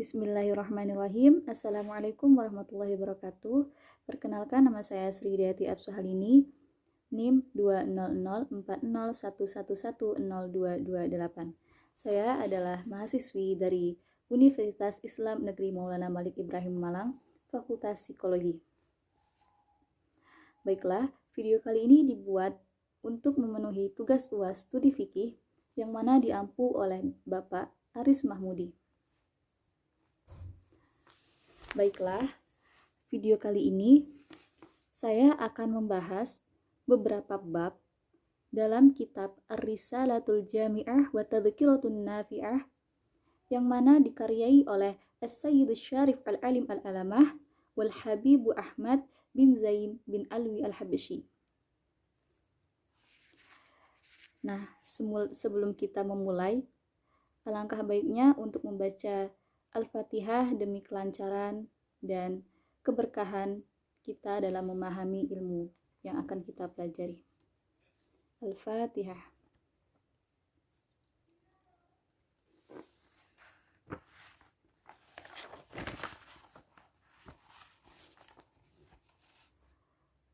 Bismillahirrahmanirrahim. Assalamualaikum warahmatullahi wabarakatuh. Perkenalkan, nama saya Sri Dayati Absuhalini, NIM 2004011110228. Saya adalah mahasiswi dari Universitas Islam Negeri Maulana Malik Ibrahim Malang, Fakultas Psikologi. Baiklah, video kali ini dibuat untuk memenuhi tugas UAS Studi Fikih yang mana diampu oleh Bapak Aris Mahmudi. Baiklah, video kali ini saya akan membahas beberapa bab dalam kitab Ar-Risalatul Jami'ah wa Tadhkiratun Nafi'ah yang mana dikaryai oleh As-Sayyid Syarif Al-Alim Al-Alamah wal Habibu Ahmad bin Zain bin Alwi Al-Habsyi. Nah, sebelum kita memulai, alangkah baiknya untuk membaca Al-Fatihah demi kelancaran dan keberkahan kita dalam memahami ilmu yang akan kita pelajari. Al-Fatihah.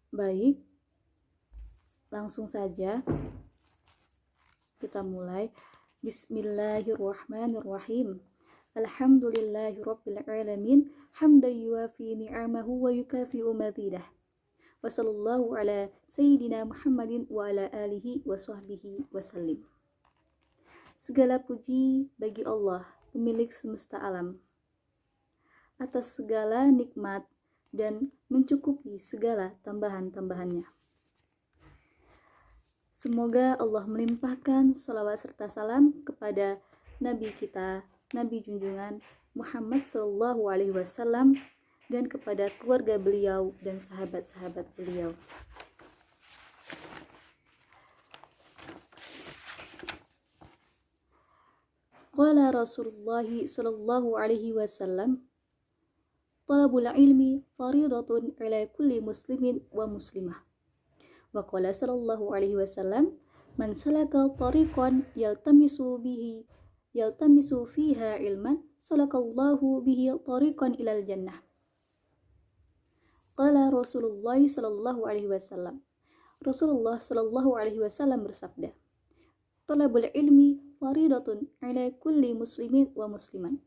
Baik, langsung saja kita mulai. Bismillahirrahmanirrahim. Alhamdulillahi Rabbil Alamin, hamdan yuwafi ni'amahu wa yukafi'u mazidah. Wa sallallahu ala Sayyidina Muhammadin wa ala alihi wa sahbihi wa sallim. Segala puji bagi Allah, pemilik semesta alam, atas segala nikmat dan mencukupi segala tambahan-tambahannya. Semoga Allah melimpahkan salawat serta salam kepada Nabi kita, Nabi junjungan Muhammad Sallallahu Alaihi Wasallam, dan kepada keluarga beliau dan sahabat-sahabat beliau. Qala Rasulullah Sallallahu Alaihi Wasallam, talabul ilmi faridatun ala kulli muslimin wa muslimah. Wa qala Sallallahu Alaihi Wasallam, man salaka tariqan yaltamisu fiha ilman salakallahu bihi tariqan ilal jannah. Qala Rasulullah sallallahu alaihi wasallam. Rasulullah sallallahu alaihi wasallam bersabda, talabul ilmi faridatun ala kulli muslimin wa musliman.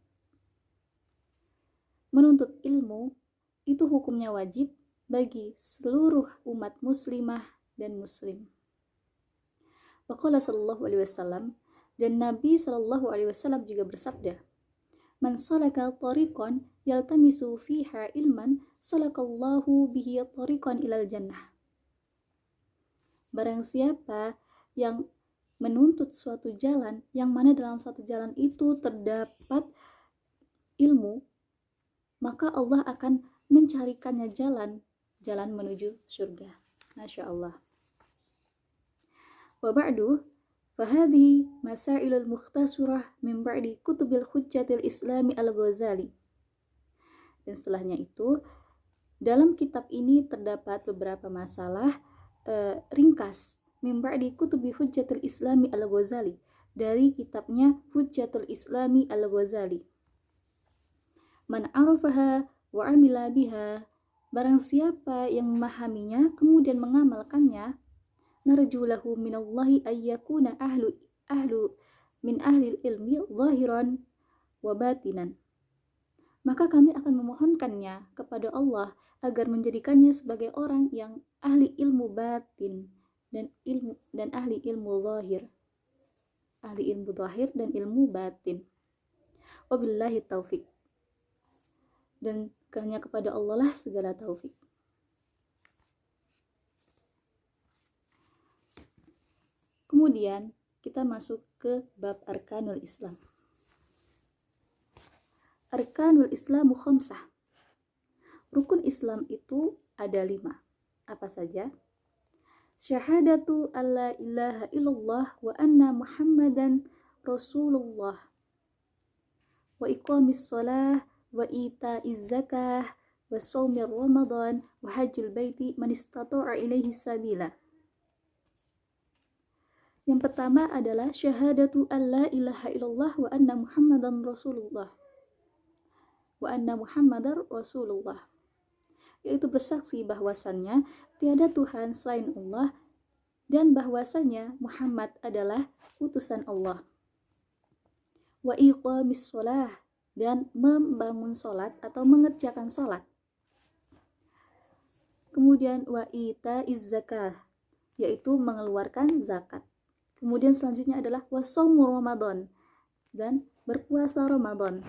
Menuntut ilmu itu hukumnya wajib bagi seluruh umat muslimah dan muslim. Wa qala sallallahu alaihi wasallam, dan Nabi sallallahu alaihi wasallam juga bersabda, man salaka tariqan yaltamisu fiha ilman salakallahu bihi tariqan ilal jannah. Barang siapa yang menuntut suatu jalan yang mana dalam suatu jalan itu terdapat ilmu, maka Allah akan mencarikannya jalan menuju surga. Masya Allah. Wa ba'du, fahadhi masailul mukhtasarah min ba'di kutubil hujjatil islami al-Ghazali. Dan setelahnya itu, dalam kitab ini terdapat beberapa masalah ringkas min ba'di kutubi hujjatil islami al-Ghazali, dari kitabnya Hujjatul Islami al-Ghazali. Man arafaha wa amila biha, barang siapa yang memahaminya kemudian mengamalkannya, narjulahu minallahi ayyakuna ahlu min ahlil ilmi zahiran wa batinan. Maka kami akan memohonkannya kepada Allah agar menjadikannya sebagai orang yang ahli ilmu batin dan ahli ilmu zahir. Ahli ilmu zahir dan ilmu batin. Wabillahi taufik. Dan hanya kepada Allah lah segala taufik. Kemudian kita masuk ke bab Arkanul Islam. Arkanul Islamu khamsah. Rukun Islam itu ada 5. Apa saja? Syahadatu alla ilaha illallah wa anna Muhammadan Rasulullah, wa iqamis shalah wa ita'iz zakah wa shaumir Ramadan wa hajjul baiti man istata'a ilaihi sabila. Yang pertama adalah syahadatu alla ilaha illallah wa anna Muhammadan Rasulullah. wa anna Muhammadar Rasulullah, yaitu bersaksi bahwasannya tiada Tuhan selain Allah dan bahwasannya Muhammad adalah utusan Allah. Wa iqamis shalah, dan membangun salat atau mengerjakan salat. Kemudian wa itaiz zakah, yaitu mengeluarkan zakat. Kemudian selanjutnya adalah wasaumu Ramadan, dan berpuasa Ramadan.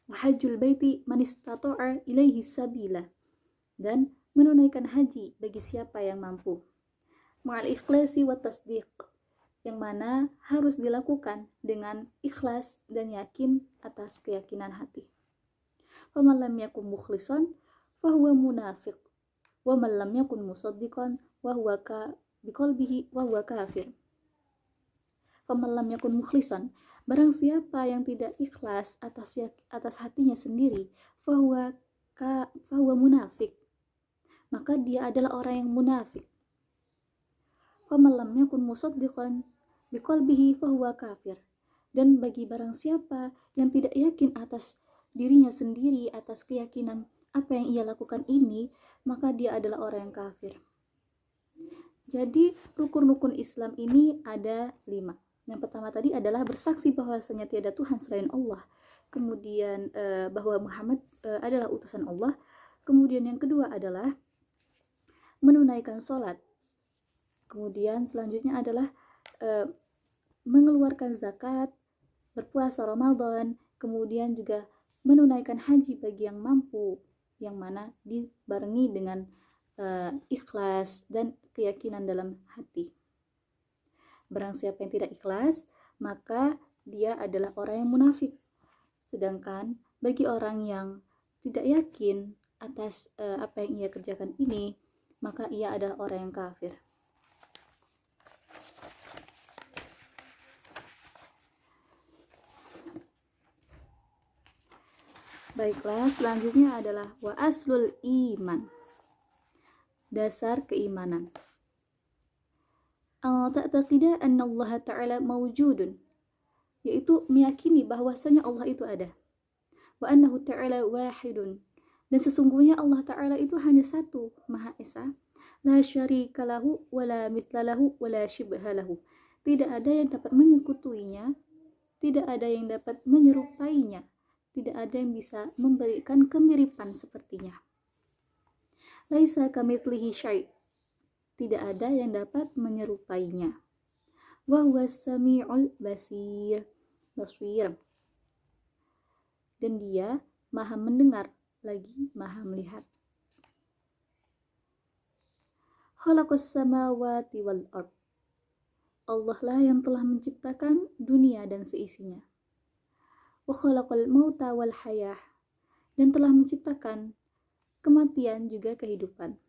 Wa hajjul baiti man istata'a ilaihi sabila, dan menunaikan haji bagi siapa yang mampu. Ma'al ikhlasi wa tasdiq, yang mana harus dilakukan dengan ikhlas dan yakin atas keyakinan hati. Faman lam yakun mukhlisan fahuwa munafiq, wa man lam yakun musaddiqan wa huwa biqalbihi wa huwa kafir. Faman lam yakun mukhlisan, barang siapa yang tidak ikhlas atas hatinya sendiri, fahuwa munafik, maka dia adalah orang yang munafik. Faman lam yakun musaddiqan biqalbihi fahuwa kafir, dan bagi barang siapa yang tidak yakin atas dirinya sendiri, atas keyakinan apa yang ia lakukan ini, maka dia adalah orang yang kafir. Jadi rukun-rukun Islam ini ada 5. Yang pertama tadi adalah bersaksi bahwasanya tiada Tuhan selain Allah, kemudian bahwa Muhammad adalah utusan Allah, kemudian yang kedua adalah menunaikan sholat, kemudian selanjutnya adalah mengeluarkan zakat, berpuasa Ramadan, kemudian juga menunaikan haji bagi yang mampu, yang mana dibarengi dengan ikhlas dan keyakinan dalam hati. Barang siapa yang tidak ikhlas, maka dia adalah orang yang munafik. Sedangkan bagi orang yang tidak yakin atas apa yang ia kerjakan ini, maka ia adalah orang yang kafir. Baiklah, selanjutnya adalah wa aslul iman, dasar keimanan. Ta'taqida anna Allah Ta'ala mawjudun, yaitu meyakini bahwasanya Allah itu ada. Wa annahu Ta'ala wahidun, dan sesungguhnya Allah Ta'ala itu hanya satu, Maha Esa. La syarika lahu wa la mithla lahu wa la shibha lahu, tidak ada yang dapat menyekutuinya, tidak ada yang dapat menyerupainya, tidak ada yang bisa memberikan kemiripan sepertinya. Laisa kamitslihi syai', tidak ada yang dapat menyerupainya. Wa huwas sami'ul basir, dan dia maha mendengar lagi maha melihat. Khalaqas samawati wal ard, Allah lah yang telah menciptakan dunia dan seisinya. Wa khalaqal mauta wal hayah, dan telah menciptakan kematian juga kehidupan.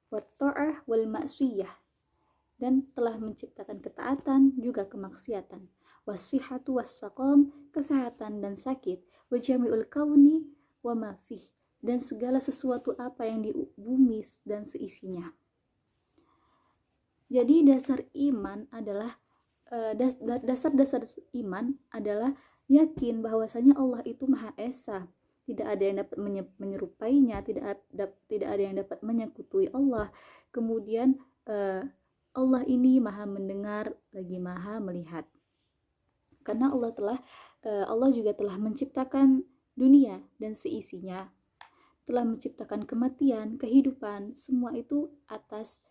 Wa ta'ah wal ma'siyah, dan telah menciptakan ketaatan juga kemaksiatan. Wasihatu wassaqam, kesehatan dan sakit. Wa jami'ul kauni wa ma fih, dan segala sesuatu apa yang di bumi dan seisinya. Jadi dasar iman adalah dasar-dasar iman adalah yakin bahwasanya Allah itu Maha Esa, tidak ada yang dapat menyerupainya, tidak ada yang dapat menyekutui Allah. Kemudian Allah ini Maha mendengar lagi Maha melihat. Karena Allah juga telah menciptakan dunia dan seisinya, telah menciptakan kematian, kehidupan, semua itu atas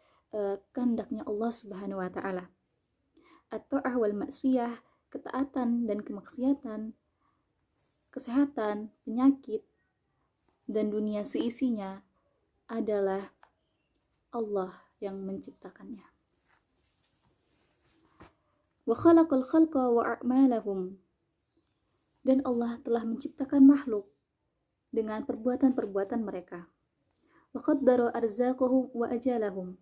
kehendaknya Allah Subhanahu wa Ta'ala. At-ta'ah wal maksiyah, ketaatan dan kemaksiatan, kesehatan, penyakit, dan dunia seisinya adalah Allah yang menciptakannya. Wa khalaqal khalqa wa a'malahum, dan Allah telah menciptakan makhluk dengan perbuatan-perbuatan mereka. Wa qaddara arzaqahum wa ajalahum,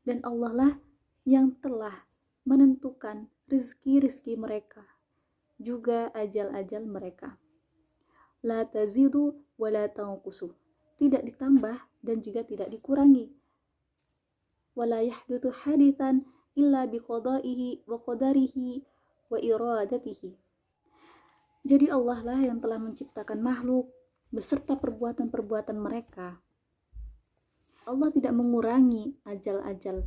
dan Allah lah yang telah menentukan rizki-rizki mereka, juga ajal-ajal mereka. La tazidu wa la tanqusu, tidak ditambah dan juga tidak dikurangi. Wa la yahdutsu haditsan illa biqada'ihi wa qadarihi wa iradatihi. Jadi Allah lah yang telah menciptakan makhluk beserta perbuatan-perbuatan mereka. Allah tidak mengurangi ajal-ajal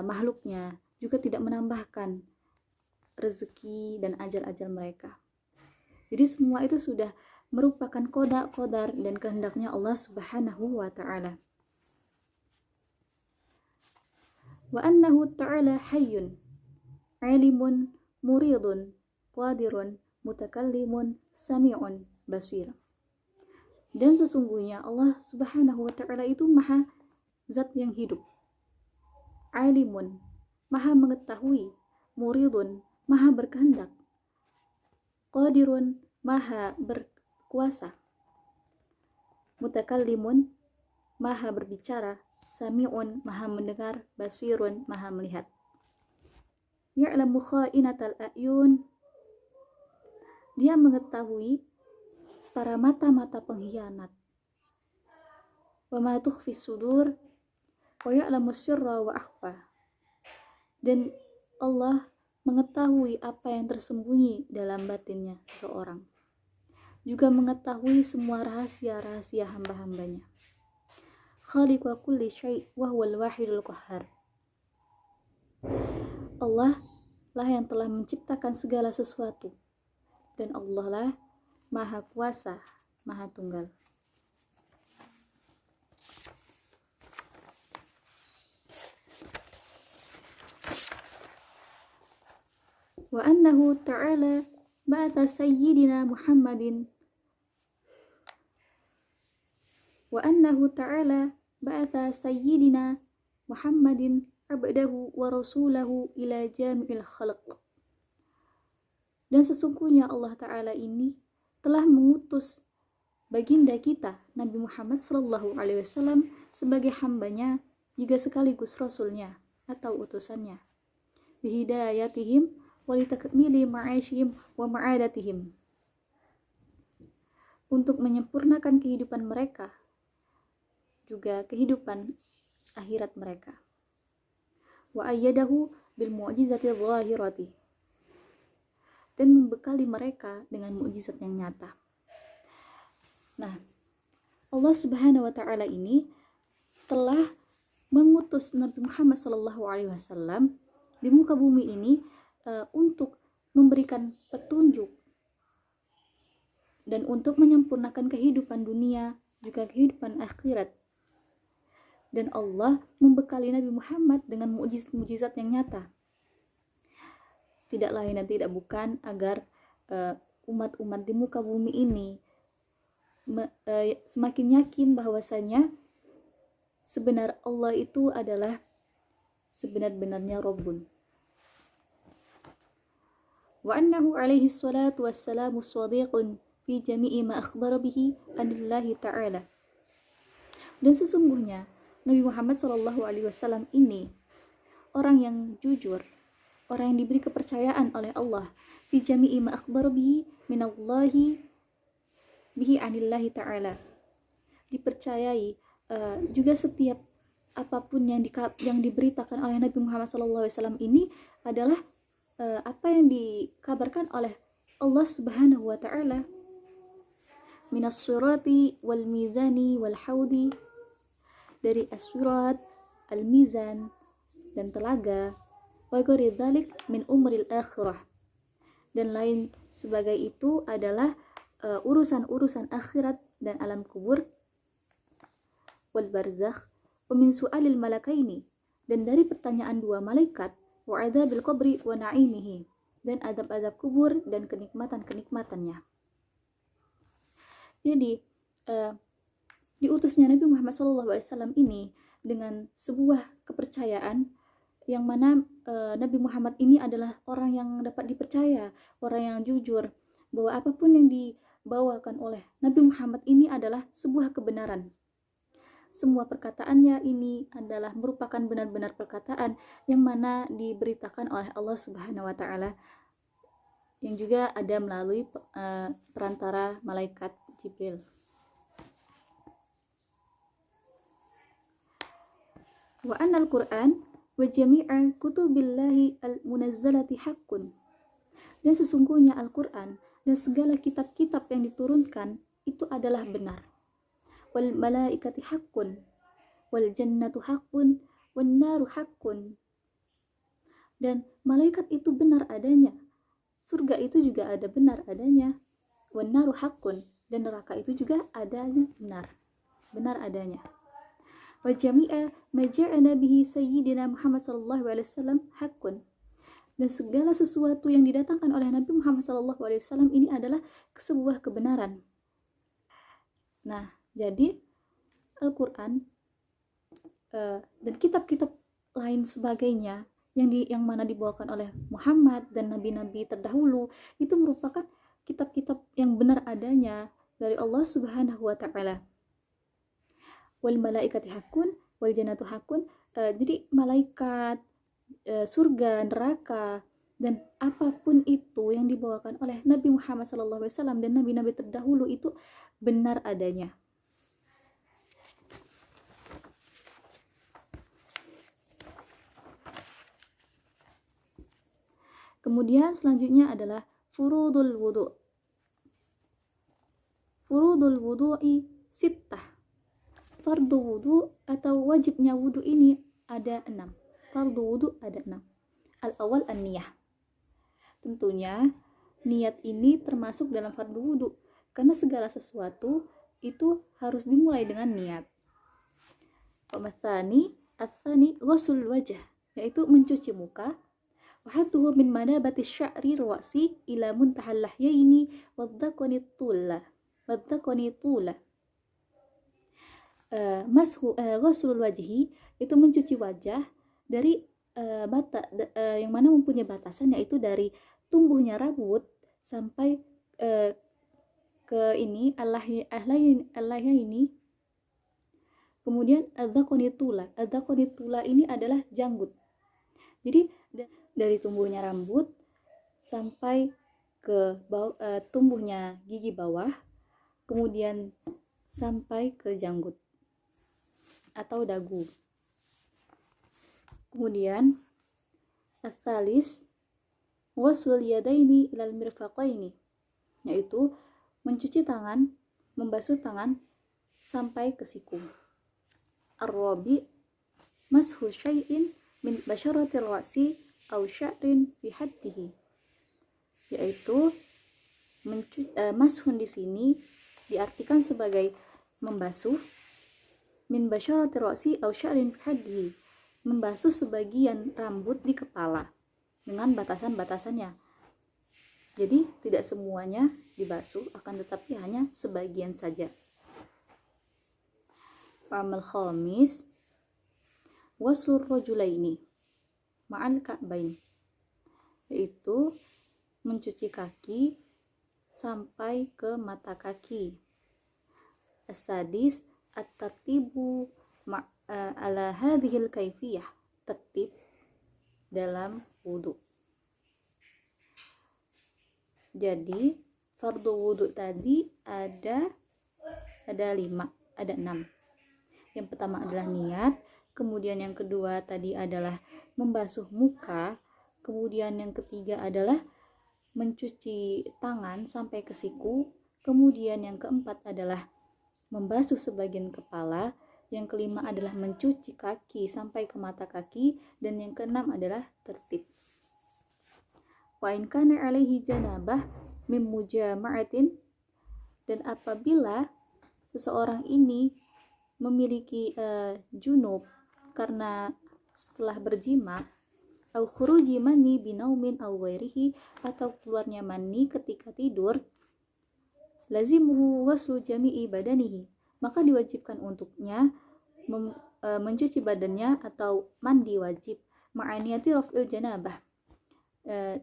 makhluknya, juga tidak menambahkan rezeki dan ajal-ajal mereka. Jadi semua itu sudah merupakan qada dan kehendaknya Allah Subhanahu wa ta'ala. Wa annahu ta'ala hayyun, alimun, muridun, qadirun, mutakallimun, sami'un, basir. Dan sesungguhnya Allah Subhanahu wa ta'ala itu maha zat yang hidup, alimun, maha mengetahui, muridun, maha berkehendak, qadirun, maha berkuasa, mutakallimun, maha berbicara, sami'un, maha mendengar, basirun, maha melihat. Ya'lamu kha'inatal a'yun, dia mengetahui para mata-mata pengkhianat. Wa ma tukhfi sudur, wa ya'lamu sirra wa akhfa. Dan Allah mengetahui apa yang tersembunyi dalam batinnya seseorang. Juga mengetahui semua rahasia-rahasia hamba-hambanya. Khaliq wa kulli syai' wa huwal wahidul qahhar. Allah lah yang telah menciptakan segala sesuatu, dan Allah lah Maha Kuasa, Maha Tunggal. Wa annahu ta'ala ba'atha sayyidina Muhammadin abdahu wa rasulahu ila jami'il khalq. Dan sesungguhnya Allah Ta'ala ini telah mengutus baginda kita Nabi Muhammad SAW sebagai hambanya juga sekaligus rasulnya atau utusannya, bihidayatihim walitakmili ma'asyihim wa ma'adatihim, untuk menyempurnakan kehidupan mereka juga kehidupan akhirat mereka. Wa ayyadahu bil mu'jizati dhahirati, dan membekali mereka dengan mukjizat yang nyata. Nah, Allah Subhanahu wa ta'ala ini telah mengutus Nabi Muhammad SAW di muka bumi ini untuk memberikan petunjuk dan untuk menyempurnakan kehidupan dunia juga kehidupan akhirat. Dan Allah membekali Nabi Muhammad dengan mukjizat-mukjizat yang nyata. Tidak lain dan tidak bukan agar umat-umat di muka bumi ini semakin yakin bahwasanya sebenar Allah itu adalah sebenar-benarnya Rabbun. Wa annahu alaihi salatu wassalamu shadiqun fi jami'i ma akhbara bihi anillahi ta'ala. Dan sesungguhnya Nabi Muhammad SAW ini orang yang jujur, orang yang diberi kepercayaan oleh Allah, fi jami'i ma akhbara bihi minallahi bihi anillahi ta'ala. Dipercayai juga setiap apapun yang diberitakan oleh Nabi Muhammad SAW ini adalah apa yang dikabarkan oleh Allah Subhanahu wa ta'ala, minas surati wal mizani wal haudi, dari as-surat, al-mizan dan telaga, wa ghairi dzalik min umril akhirah, dan lain sebagai itu adalah urusan-urusan akhirat dan alam kubur, wal barzakh wa min su'alil malakaini, dan dari pertanyaan dua malaikat, wa adzabil qabri wa na'imihi, dan adab-adab kubur dan kenikmatan-kenikmatannya. Jadi diutusnya Nabi Muhammad SAW ini dengan sebuah kepercayaan yang mana Nabi Muhammad ini adalah orang yang dapat dipercaya, orang yang jujur, bahwa apapun yang dibawakan oleh Nabi Muhammad ini adalah sebuah kebenaran. Semua perkataannya ini adalah merupakan benar-benar perkataan yang mana diberitakan oleh Allah Subhanahu wa ta'ala, yang juga ada melalui perantara malaikat Jibril. Wa annal Qur'an wa jami'a kutubillahi al-munazzalati haqqun. Dan sesungguhnya Al-Qur'an dan segala kitab-kitab yang diturunkan itu adalah benar. Wal malaikati haqqun, wal jannatu haqqun, wan naru haqqun. Dan malaikat itu benar adanya, surga itu juga ada benar adanya, wan naru haqqun, dan neraka itu juga adanya benar adanya. Wa jami'a ma ja'ana bihi sayyidina Muhammad sallallahu alaihi wasallam haqqun. Dan segala sesuatu yang didatangkan oleh Nabi Muhammad sallallahu alaihi wasallam ini adalah sebuah kebenaran. Nah, jadi Al-Qur'an dan kitab-kitab lain sebagainya yang mana dibawakan oleh Muhammad dan nabi-nabi terdahulu itu merupakan kitab-kitab yang benar adanya dari Allah Subhanahu wa taala. Wal malaikati haqqun wal jannatu haqqun. Jadi malaikat, surga, neraka, dan apapun itu yang dibawakan oleh Nabi Muhammad SAW dan nabi-nabi terdahulu itu benar adanya. Kemudian selanjutnya adalah furudul wudu. Furudul wudu'i sittah. Fardu wudu atau wajibnya wudu ini ada 6. Fardu wudu ada 6. Al-awwal an-niyah. Tentunya niat ini termasuk dalam fardu wudu karena segala sesuatu itu harus dimulai dengan niat. At-tsani ghusl wajh, yaitu mencuci muka. Wahatuhu min manabati sya'ri ra'si ila muntahal lahyaini wadhaqani tula. Ghuslul wajhi itu mencuci wajah dari yang mana mempunyai batasan, yaitu dari tumbuhnya rambut sampai ke ini allahnya ini. Kemudian adzaqani tula ini adalah janggut. Jadi dari tumbuhnya rambut sampai ke tumbuhnya gigi bawah, kemudian sampai ke janggut atau dagu. Kemudian ats-tsalis ghuslul yadaini ilal mirfaqaini, yaitu mencuci tangan, membasuh tangan sampai ke siku. Ar-rabi mashu syai'in min basyaratir ra'si aw sya'rin fi haddihi, yaitu mashun di sini diartikan sebagai membasuh min basyaratir ra'si aw sya'rin fi haddihi, membasuh sebagian rambut di kepala dengan batasan-batasannya. Jadi tidak semuanya dibasuh, akan tetapi hanya sebagian saja. Amal khamis waslur rajulaini ma'al ka'bain, yaitu mencuci kaki sampai ke mata kaki. As-sadis at-tartibu ala hadhil kaifiyah, tertib dalam wudu. Jadi fardu wudu tadi ada 6. Yang pertama adalah niat, kemudian yang kedua tadi adalah membasuh muka, kemudian yang ketiga adalah mencuci tangan sampai ke siku, kemudian yang keempat adalah membasuh sebagian kepala, yang kelima adalah mencuci kaki sampai ke mata kaki, dan yang keenam adalah tertib. Wa in kana alaihi janabah mim mujama'atin, dan apabila seseorang ini memiliki junub karena setelah berjima, au khuruji mani binaumin au ghairihi, atau keluarnya mani ketika tidur, lazimuhu waslu jami'i badanihi, maka diwajibkan untuknya mencuci badannya atau mandi wajib, ma'aniyati raf'il janabah,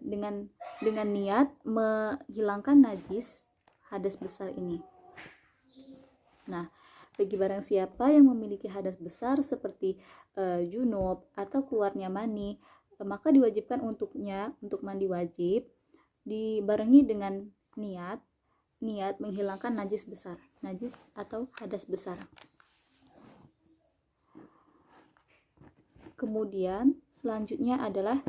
dengan niat menghilangkan najis hadas besar ini. Nah, bagi barang siapa yang memiliki hadas besar seperti junub atau keluarnya mani, maka diwajibkan untuknya untuk mandi wajib dibarengi dengan niat menghilangkan najis atau hadas besar. Kemudian selanjutnya adalah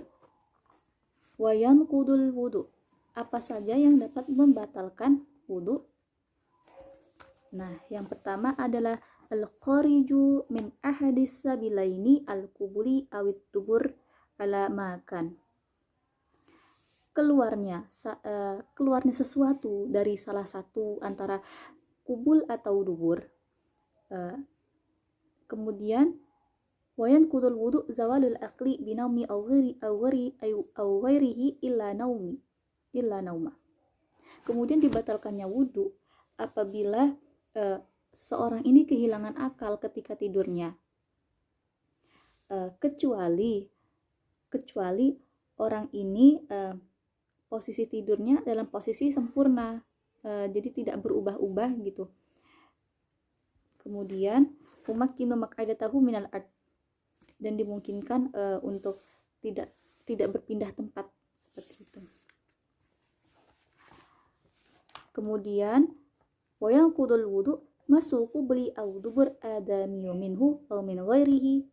wayan qudul wudu, apa saja yang dapat membatalkan wudu. Nah, yang pertama adalah al-khariju min ahadis sabilaini al-kubuli awit dubur ala makan. Keluarnya sesuatu dari salah satu antara kubul atau dubur. Kemudian wayan kudul wudu zawalul akli binaumi aw ghairihi illa nauma. Kemudian dibatalkannya wudu apabila seorang ini kehilangan akal ketika tidurnya, kecuali orang ini posisi tidurnya dalam posisi sempurna, jadi tidak berubah-ubah gitu. Kemudian umakkinu maq'adatahu minal ard, dan dimungkinkan untuk tidak berpindah tempat seperti itu. Kemudian wayang kudul wudu masuku beli au dubur adamiyu minhu au min ghairihi,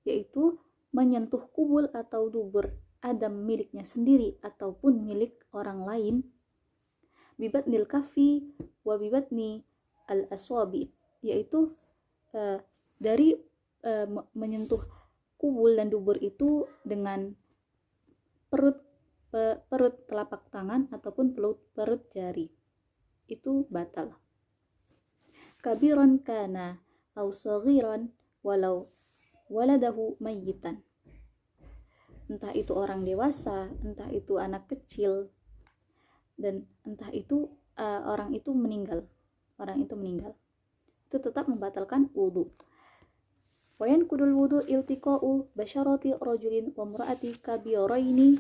yaitu menyentuh kubul atau dubur adam miliknya sendiri ataupun milik orang lain, bibatnil kafi wa bibatni al aswabi, yaitu dari menyentuh kubul dan dubur itu dengan perut telapak tangan ataupun perut jari, itu batal. Kabiran kana au saghiran walau waladahu mayyitan, entah itu orang dewasa, entah itu anak kecil, dan entah itu orang itu meninggal, itu tetap membatalkan wudu. Wayan kudul wudu iltiqa'u basyarati rajulin wa imra'ati kabiraini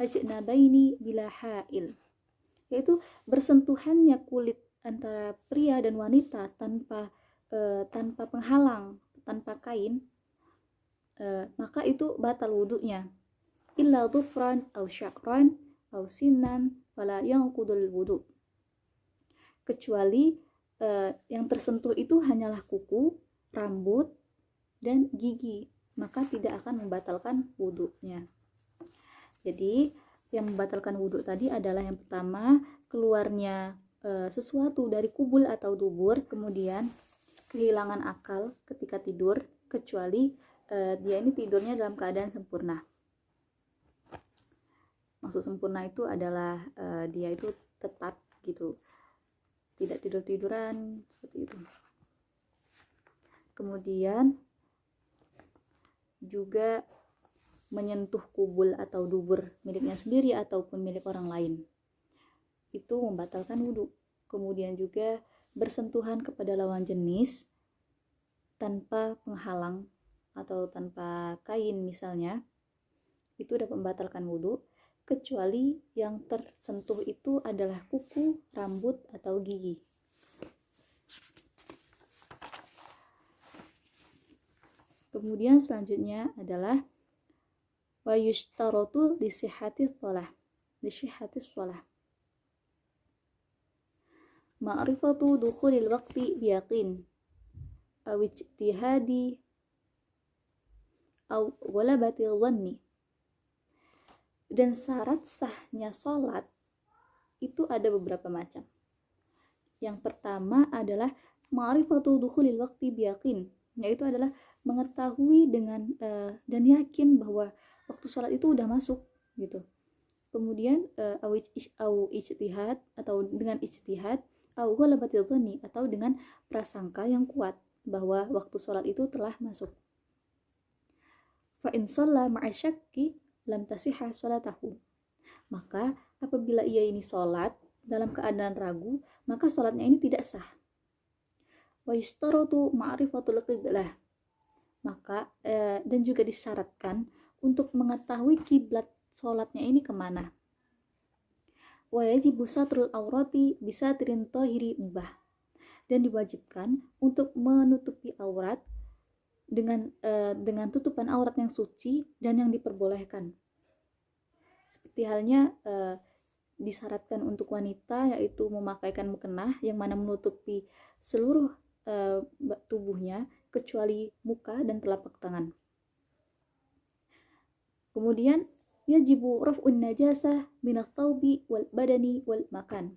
ajnabaini bila ha'il, yaitu bersentuhannya kulit antara pria dan wanita tanpa penghalang, tanpa kain, maka itu batal wudunya. Illa dhufran au sya'ran au sinan fala yanqudul wudu, kecuali yang tersentuh itu hanyalah kuku, rambut, dan gigi, maka tidak akan membatalkan wudunya. Jadi yang membatalkan wudu tadi adalah yang pertama keluarnya sesuatu dari kubul atau dubur, kemudian kehilangan akal ketika tidur, kecuali dia ini tidurnya dalam keadaan sempurna. Maksud sempurna itu adalah dia itu tetap gitu, tidak tidur-tiduran seperti itu. Kemudian juga menyentuh kubul atau dubur miliknya sendiri ataupun milik orang lain, itu membatalkan wudu. Kemudian juga bersentuhan kepada lawan jenis tanpa penghalang atau tanpa kain misalnya, itu dapat membatalkan wudu, kecuali yang tersentuh itu adalah kuku, rambut, atau gigi. Kemudian selanjutnya adalah wa yushtaratu li sihhatis shalah ma'rifatu dukhulil waqti biyaqin aw ijtihadi aw ghalabati dhanni. Dan syarat sahnya sholat itu ada beberapa macam. Yang pertama adalah ma'rifatu dukhulil waqti biyaqin, yaitu adalah mengetahui dengan dan yakin bahwa waktu sholat itu udah masuk gitu. Kemudian au ijtihad, atau dengan ijtihad, au ghalabatil dhanni, atau dengan prasangka yang kuat bahwa waktu sholat itu telah masuk. Fa in shalla ma'a syakki lam tasihha sholatahu, maka apabila ia ini sholat dalam keadaan ragu, maka sholatnya ini tidak sah. Wa yustaratu ma'rifatul qiblah, maka dan juga disyaratkan untuk mengetahui kiblat sholatnya ini kemana. Wa yajibu satrul aurati bisatrin tahiri mubah, dan diwajibkan untuk menutupi aurat dengan tutupan aurat yang suci dan yang diperbolehkan. Seperti halnya disyaratkan untuk wanita, yaitu memakaikan mukena yang mana menutupi seluruh tubuhnya kecuali muka dan telapak tangan. Kemudian yajibu raf'un najasah minat thawbi wal badani wal makan,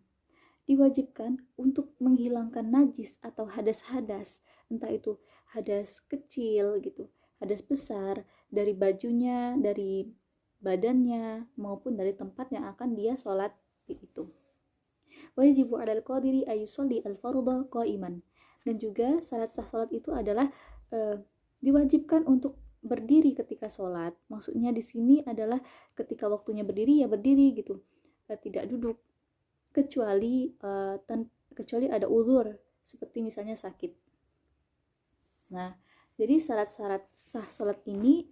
diwajibkan untuk menghilangkan najis atau hadas-hadas, entah itu hadas kecil gitu, hadas besar dari bajunya, dari badannya, maupun dari tempat yang akan dia sholat itu. Wajibu 'alal qadiri ayyusolli al-fardha qa'iman. Dan juga syarat sah sholat itu adalah diwajibkan untuk berdiri ketika sholat. Maksudnya di sini adalah ketika waktunya berdiri ya berdiri gitu, tidak duduk, kecuali kecuali ada uzur seperti misalnya sakit. Nah, jadi syarat-syarat sah sholat ini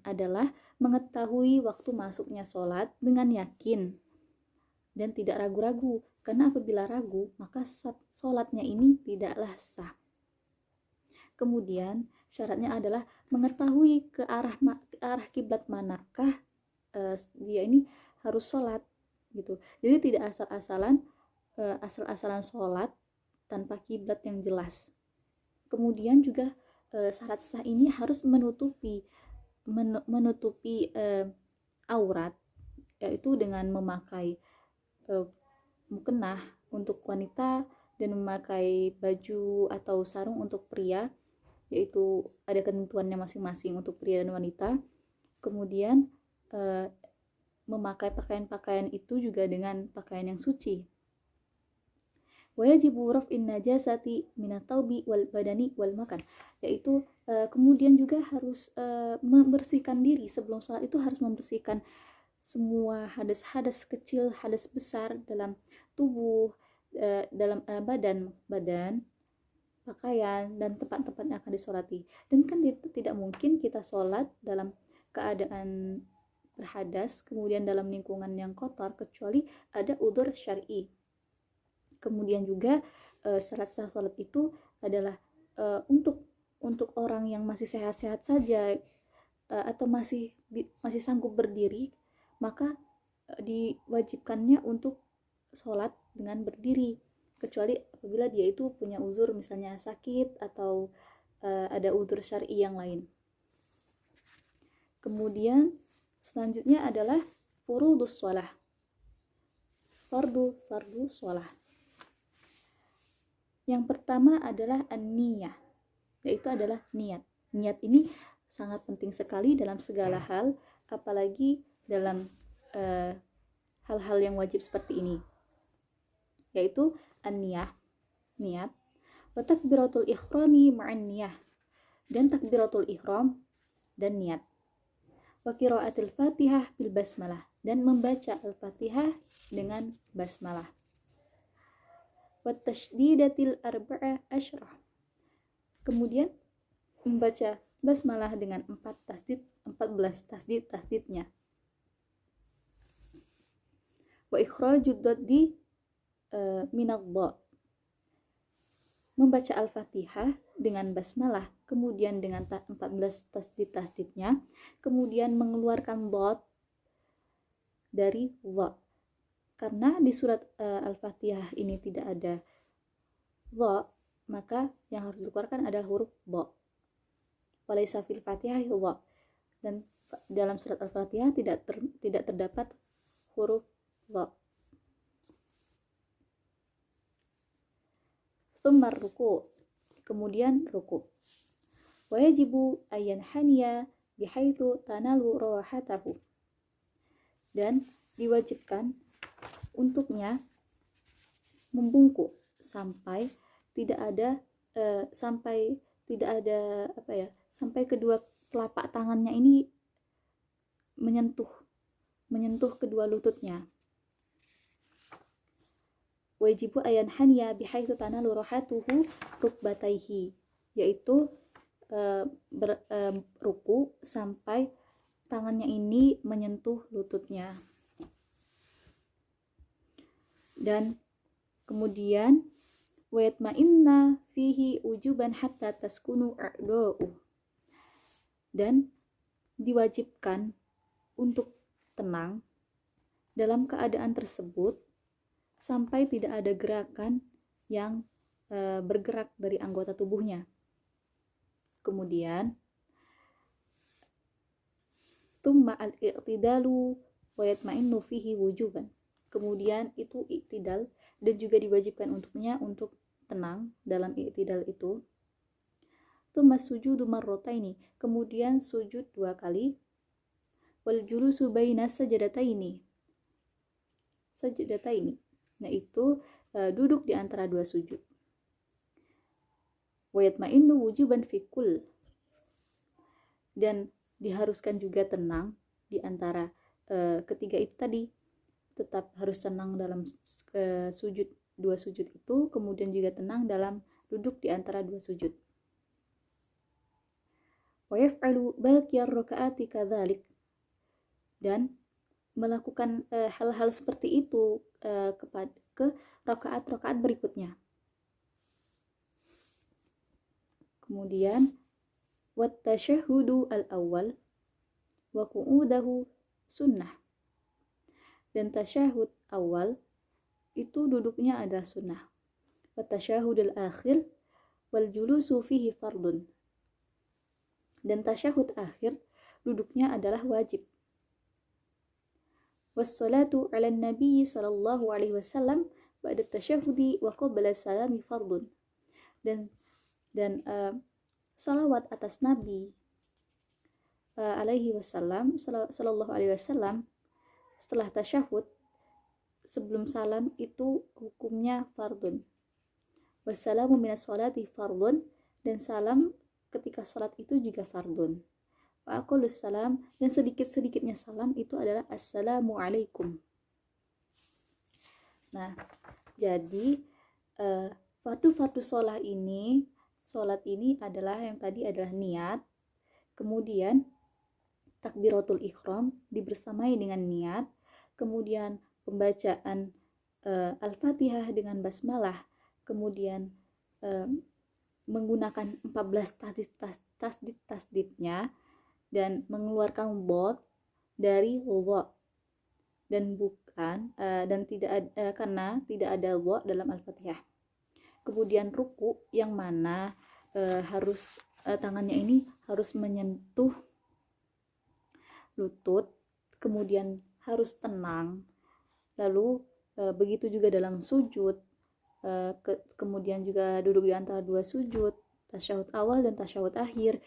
adalah mengetahui waktu masuknya sholat dengan yakin dan tidak ragu-ragu, karena apabila ragu maka sholatnya ini tidaklah sah. Kemudian syaratnya adalah mengetahui ke arah kiblat manakah dia ini harus sholat gitu. Jadi tidak asal-asalan sholat tanpa kiblat yang jelas. Kemudian juga syarat sah ini harus menutupi aurat, yaitu dengan memakai mukennah untuk wanita dan memakai baju atau sarung untuk pria, yaitu ada ketentuannya masing-masing untuk pria dan wanita. Kemudian memakai pakaian-pakaian itu juga dengan pakaian yang suci. Wajibu raf'in najasati minat taubi wal badani wal makan, yaitu kemudian juga harus membersihkan diri sebelum sholat, itu harus membersihkan semua hadas-hadas kecil, hadas besar dalam tubuh, dalam badan, pakaian, dan tempat-tempat yang akan disolati. Dan kan tidak mungkin kita sholat dalam keadaan berhadas, kemudian dalam lingkungan yang kotor, kecuali ada udzur syar'i. Kemudian juga syarat sah sholat itu adalah untuk orang yang masih sehat-sehat saja atau masih sanggup berdiri, maka diwajibkannya untuk sholat dengan berdiri, kecuali apabila dia itu punya uzur misalnya sakit atau ada uzur syar'i yang lain. Kemudian selanjutnya adalah furudus shalah, fardu shalah. Yang pertama adalah an-niyah, yaitu adalah niat. Niat ini sangat penting sekali dalam segala hal, apalagi dalam hal-hal yang wajib seperti ini, yaitu an-niyah, niat, wa takbiratul ikhrami ma'an niyah, dan takbiratul ikhram dan niat, wa qiraatul fatihah bil basmalah, dan membaca al-fatihah dengan basmalah, wa tashdidatil arba'a asyrah, kemudian membaca basmalah dengan 14 tasdidnya, wa ikhrajud daddi minad dha, membaca al-fatihah dengan basmalah kemudian dengan 14 tasdidnya, kemudian mengeluarkan dad dari dha, karena di surat al-fatihah ini tidak ada dha, maka yang harus dikeluarkan adalah huruf dha. Walaysa fil fatihah dha, dan dalam surat al-fatihah tidak terdapat huruf dha. Tsumma ruku', kemudian ruku'. Wajibu ayyan haniya bihaitsu tanalu rawahatahu, dan diwajibkan untuknya membungkuk sampai sampai kedua telapak tangannya ini menyentuh kedua lututnya. Wajibu ayan haniya bihaitsu tanalu rahatuhu rukbataihi, yaitu ruku sampai tangannya ini menyentuh lututnya. Dan kemudian wayatma'inna fihi ujuban hatta taskunu a'da'u, dan diwajibkan untuk tenang dalam keadaan tersebut sampai tidak ada gerakan yang bergerak dari anggota tubuhnya. Kemudian tumma al-i'tidalu wa yatma'innu fihi wujuban, kemudian itu i'tidal, dan juga diwajibkan untuknya untuk tenang dalam i'tidal itu. Tsumma sujudu marrataini, kemudian sujud 2 kali. Wal julusu baina sajadataini, yaitu duduk di antara 2 sujud. Wa yatma'innu wujuban fi kull, dan diharuskan juga tenang di antara ketiga itu tadi. Tetap harus tenang dalam sujud 2 sujud itu, kemudian juga tenang dalam duduk di antara 2 sujud. Wa yaf'alu baqiyar rakaati kadzalik, dan melakukan hal-hal seperti itu ke rakaat-rakaat berikutnya. Kemudian wat tasyahhudu al-awwal wa qu'udahu sunnah, dan tasyahud awal itu duduknya adalah sunnah. Wa tasyahud al-akhir wal julusu fihi fardun, dan tasyahud akhir duduknya adalah wajib. Wassalatu ala nabi sallallahu alaihi wasallam ba'da tasyahudi wa qabla salami fardun, dan salawat atas Nabi alaihi wasallam, sallallahu alaihi wasallam, setelah tasyahud sebelum salam itu hukumnya fardun. Wassalamu minas sholati fardun, dan salam ketika sholat itu juga fardun. Wa aqulus salam, dan sedikit-sedikitnya salam itu adalah assalamu alaikum. Nah, jadi fardu-fardu sholat ini adalah yang tadi adalah niat, kemudian takbiratul ihram dibersamai dengan niat, kemudian pembacaan Al-Fatihah dengan basmalah, kemudian menggunakan 14 tasdid-tasdidnya, dan mengeluarkan bot dari wudu, dan bukan karena tidak ada wudu dalam Al-Fatihah. Kemudian ruku, yang mana harus tangannya ini harus menyentuh lutut, kemudian harus tenang. Lalu begitu juga dalam sujud, kemudian juga duduk di antara 2 sujud, tasyahud awal dan tasyahud akhir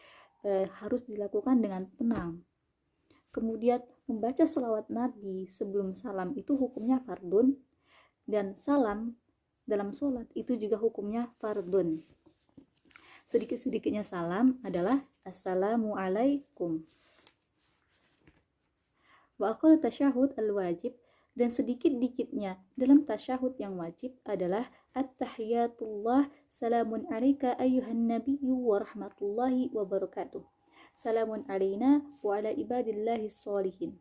harus dilakukan dengan tenang. Kemudian membaca sholawat Nabi sebelum salam itu hukumnya fardun, dan salam dalam sholat itu juga hukumnya fardun. Sedikit-sedikitnya salam adalah assalamu alaikum. Wa aqall tasyahud al-wajib, dan sedikit-dikitnya dalam tasyahud yang wajib adalah at-tahiyatullah salamun alaika ayyuhan nabiyyu wa rahmatullahi wa barakatuh. Salamun alaina wa ala ibadillahi sholihin.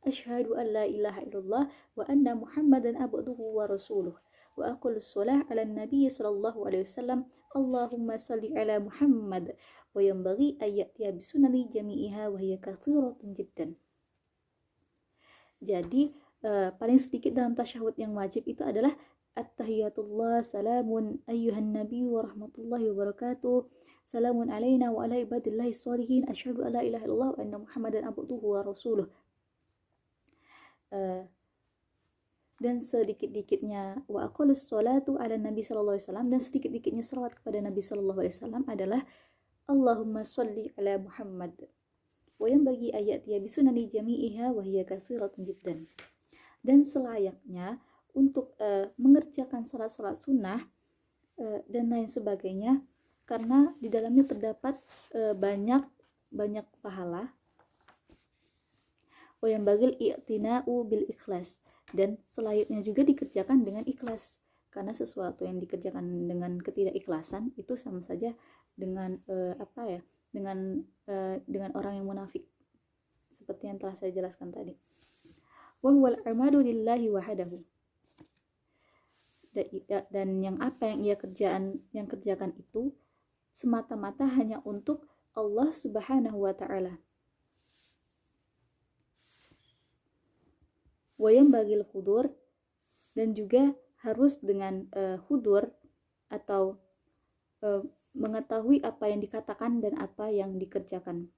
Asyhadu an la ilaha illallah wa anna Muhammadan abduhu wa rasuluh. Wa aqulus shalah ala nabi sallallahu alaihi wasallam. Allahumma salli ala Muhammad wa yanbaghi an ya'tiya bisunani jami'iha wa hiya kathiratun jiddan. Jadi paling sedikit dalam tasyahud yang wajib itu adalah at-tahiyatullah salamun ayyuhan nabi wa rahmatullahi wa barakatuh. Salamun alaina wa ala ibadillahi sholihin. Asyhadu an la ilaha illallah wa anna Muhammadan abduhu wa rasuluh. Dan sedikit-dikitnya wa aqallus sholatu ala nabi sallallahu alaihi wasallam, dan sedikit-dikitnya salawat kepada Nabi sallallahu alaihi wasallam adalah Allahumma sholli ala Muhammad wa yanbaghi ayatiya bisunani jami'iha wa hiya katsiratun jiddan. Dan selayaknya untuk mengerjakan salat-salat sunnah dan lain sebagainya, karena di dalamnya terdapat banyak pahala. Wa yanbaghil i'tina'u bil ikhlas, dan selayaknya juga dikerjakan dengan ikhlas, karena sesuatu yang dikerjakan dengan ketidakikhlasan itu sama saja dengan dengan orang yang munafik, seperti yang telah saya jelaskan tadi. Wa huwal amadu lillahi wahdahu, dan yang ia kerjakan itu semata-mata hanya untuk Allah Subhanahu wa taala. Wa yanbaghil hudur, dan juga harus dengan hudur atau mengetahui apa yang dikatakan dan apa yang dikerjakan.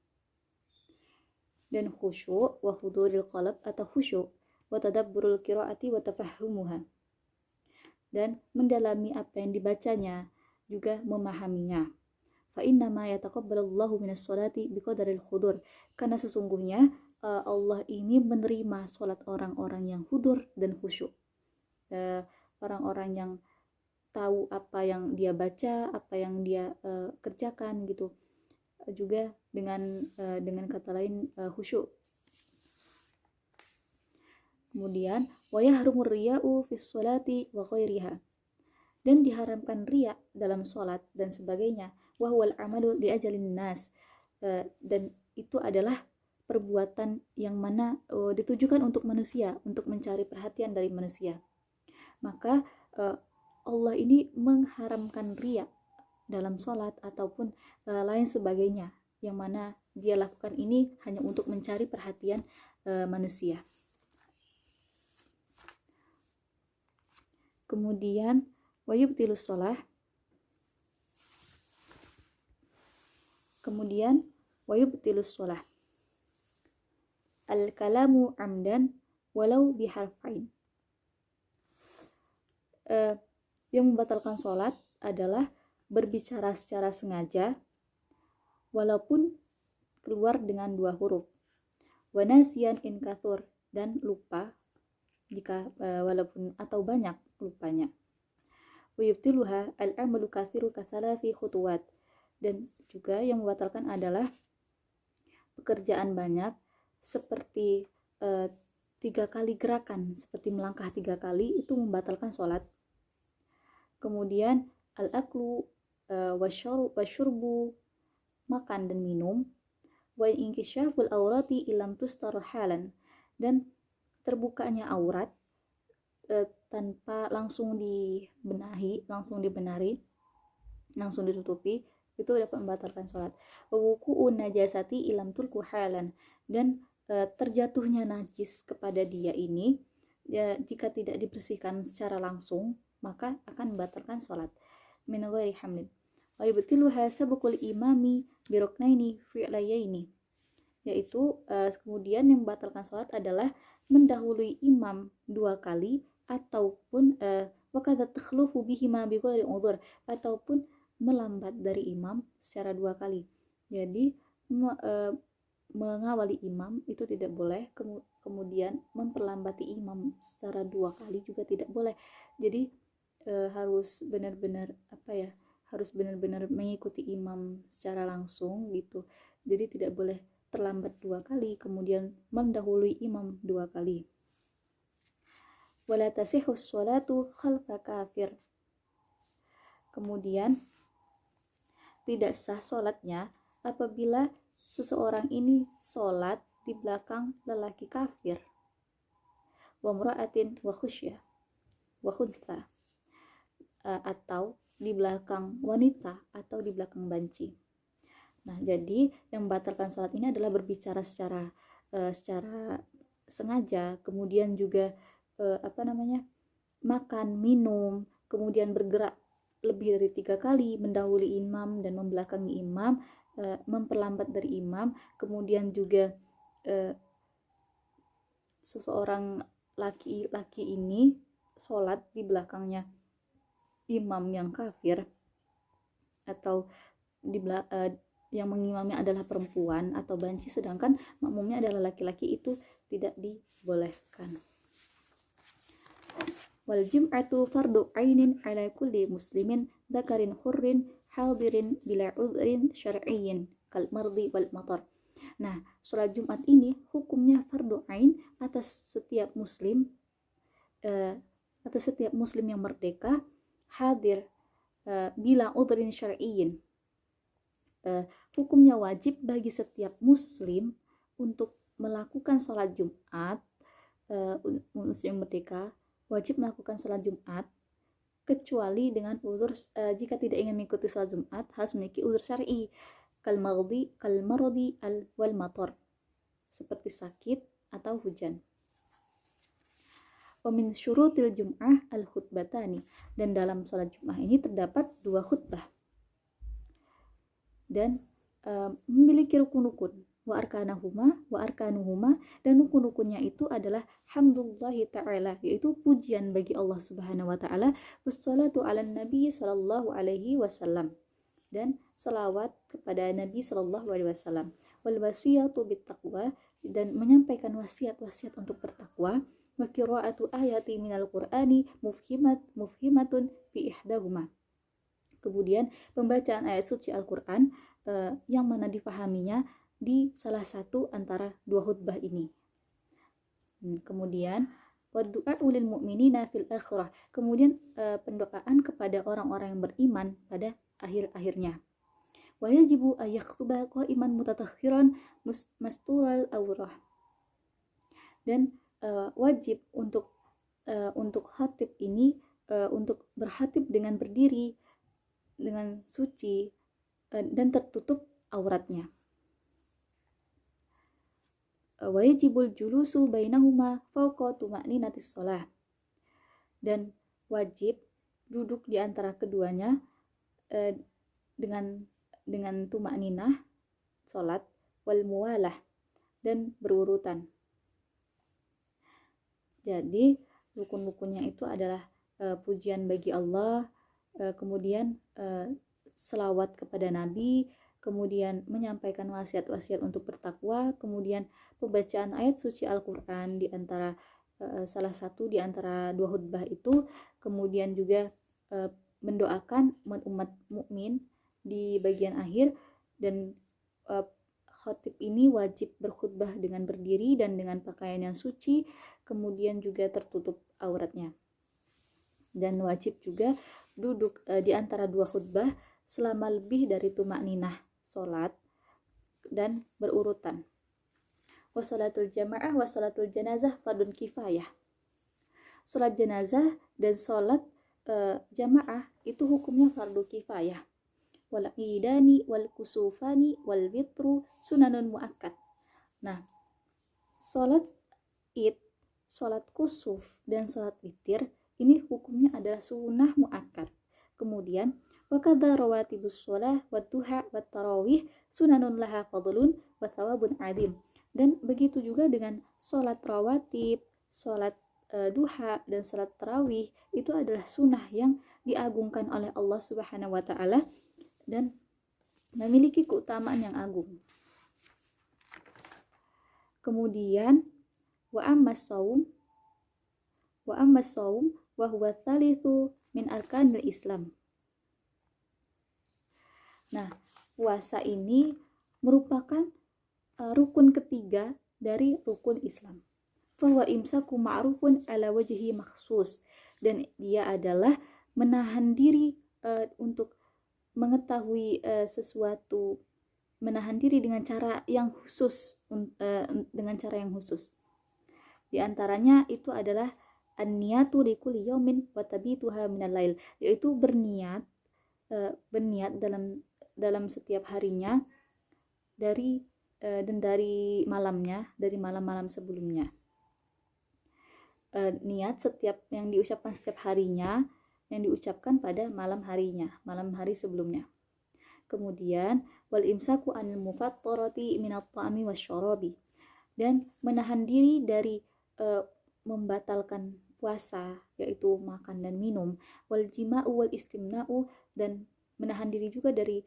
Dan khusyuk wa huduril qalb, atau khusyuk wa tadabburul qiraati wa tafahhumuha, dan mendalami apa yang dibacanya juga memahaminya. Fa inna ma yataqabbalullahu minas sholati biqadaril khudur, karena sesungguhnya Allah ini menerima sholat orang-orang yang hudur dan khusyuk, orang-orang yang tahu apa yang dia baca, apa yang dia kerjakan gitu, juga dengan kata lain khusyuk. Kemudian wa yahrumur riya'u fis sholati wa ghairiha, dan diharamkan riya dalam sholat dan sebagainya. Wa huwal amalu li ajalin nas, dan itu adalah perbuatan yang mana ditujukan untuk manusia, untuk mencari perhatian dari manusia. Maka Allah ini mengharamkan riya dalam sholat ataupun lain sebagainya, yang mana dia lakukan ini hanya untuk mencari perhatian manusia. Kemudian wayubtilus sholah, kemudian wayubtilus sholah al-kalamu amdan walau biharfain. Yang membatalkan sholat adalah berbicara secara sengaja walaupun keluar dengan 2 huruf, wanasian in kathur, dan lupa jika walaupun atau banyak lupanya. Wayubtiluha al-amalu kathiru kathalathi khutuwat, dan juga yang membatalkan adalah pekerjaan banyak seperti 3 kali gerakan, seperti melangkah 3 kali, itu membatalkan sholat. Kemudian al-aklu wasyurbu, makan dan minum, wa inkisyaful awrati ilam tustar halan, dan terbukanya aurat tanpa langsung dibenari, langsung ditutupi, itu dapat membatalkan sholat. Wa wuqu'un najasati ilam tulku halan, dan terjatuhnya najis kepada dia ini jika tidak dibersihkan secara langsung, maka akan membatalkan sholat. Min ghairi hamlin. Wa yubtiluha sabqul imami biruknaini fi'layaini, yaitu kemudian yang membatalkan sholat adalah mendahului imam 2 kali, ataupun wa kadza takhlufu bihima bi ghairi udhur, ataupun melambat dari imam secara 2 kali. Jadi mengawali imam itu tidak boleh, kemudian memperlambati imam secara 2 kali juga tidak boleh. Jadi harus benar-benar harus benar-benar mengikuti imam secara langsung gitu. Jadi tidak boleh terlambat 2 kali kemudian mendahului imam 2 kali. Wala tasihus sholatu khalfa kafir, kemudian tidak sah sholatnya apabila seseorang ini sholat di belakang lelaki kafir, wa mura'atin wa khusyah wa khuntha, atau di belakang wanita atau di belakang banci. Nah, jadi yang membatalkan sholat ini adalah berbicara secara sengaja, kemudian juga makan, minum, kemudian bergerak lebih dari 3 kali, mendahului imam dan membelakangi imam, memperlambat dari imam, kemudian juga seseorang laki-laki ini sholat di belakangnya imam yang kafir, atau yang mengimamnya adalah perempuan atau banci, sedangkan makmumnya adalah laki-laki, itu tidak dibolehkan. Wal jum'atu fardu ainin ala kulli muslimin dzakarin hurrin hadirin bila udhrin syar'iyyin kal mardi wal matar. Nah, sholat Jumat ini hukumnya fardu ain atas setiap muslim yang merdeka, hadir bila udhrin syar'iyyin. Hukumnya wajib bagi setiap muslim untuk melakukan sholat Jumat, muslim merdeka wajib melakukan sholat Jumat, kecuali dengan uzur, jika tidak ingin mengikuti sholat Jumat harus memiliki uzur syar'i, kal mardi wal matar, seperti sakit atau hujan. Wa min syurutil jum'ah al khutbatani, dan dalam sholat Jumat ini terdapat 2 khutbah dan memiliki rukun-rukun. wa arkanuhuma, dan rukun-rukunnya itu adalah hamdulillahi ta'ala, yaitu pujian bagi Allah Subhanahu wa taala, wassalatu ala nabi sallallahu alaihi wasallam, dan selawat kepada Nabi sallallahu alaihi wasallam, wal wasiyatu bittaqwa, dan menyampaikan wasiat-wasiat untuk bertakwa, wa qira'atu ayati minal qur'ani mufhimatun fi ihdahuma. Kemudian pembacaan ayat suci Al-Qur'an yang mana difahaminya di salah satu antara dua khutbah ini. Kemudian wadu'a ulil mu'minina fil akhirah. Kemudian pendoaan kepada orang-orang yang beriman pada akhir-akhirnya. Wa yajibu ayakhtuba qa'iman mutatahhiran mastural awrah. Dan wajib untuk khatib ini untuk berkhatib dengan berdiri dengan suci dan tertutup auratnya. Wajibul julusu bainahuma fawqa tuma'ninatis shalah. Dan wajib duduk di antara keduanya dengan tuma'ninah salat, wal muwalah, dan berurutan. Jadi rukun-rukunnya itu adalah pujian bagi Allah, kemudian selawat kepada Nabi, kemudian menyampaikan wasiat-wasiat untuk bertakwa, kemudian pembacaan ayat suci Al-Qur'an di antara salah satu di antara dua khutbah itu, kemudian juga mendoakan umat mukmin di bagian akhir, dan khatib ini wajib berkhutbah dengan berdiri dan dengan pakaian yang suci, kemudian juga tertutup auratnya. Dan wajib juga duduk di antara dua khutbah selama lebih dari tuma'ninah salat dan berurutan. Wassalatul jamaah wassalatul janazah fardun kifayah. Salat jenazah dan salat jamaah itu hukumnya fardu kifayah. Wal idani wal kusufani wal witru sunanun muakkad. Nah, salat id, salat kusuf, dan salat witir ini hukumnya adalah sunnah muakkad. Kemudian wakadha rawatibus shalah wa duha wa tarawih sunanun laha fadlun wa thawabun adim. Dan begitu juga dengan salat rawatib, salat duha, dan salat tarawih itu adalah sunnah yang diagungkan oleh Allah Subhanahu wa taala dan memiliki keutamaan yang agung. Kemudian wa ammas saum wa huwa tsalitsu min arkanil Islam. Nah, puasa ini merupakan rukun ketiga dari rukun Islam. Fahuwa imsaku ma'rufun ala wajhi makhsus, dan dia adalah menahan diri untuk mengetahui sesuatu, menahan diri dengan cara yang khusus, Di antaranya itu adalah an-niyatu likulli yaumin wa tabituha minal lail, yaitu berniat dalam setiap harinya dari malamnya, dari malam-malam sebelumnya. Niat setiap yang diucapkan setiap harinya, yang diucapkan pada malam hari sebelumnya. Kemudian wal imsaku anil mufattarati minat ta'ami wasyarabi, dan menahan diri dari membatalkan puasa, yaitu makan dan minum, wal jima'u wal istimna'u, dan menahan diri juga dari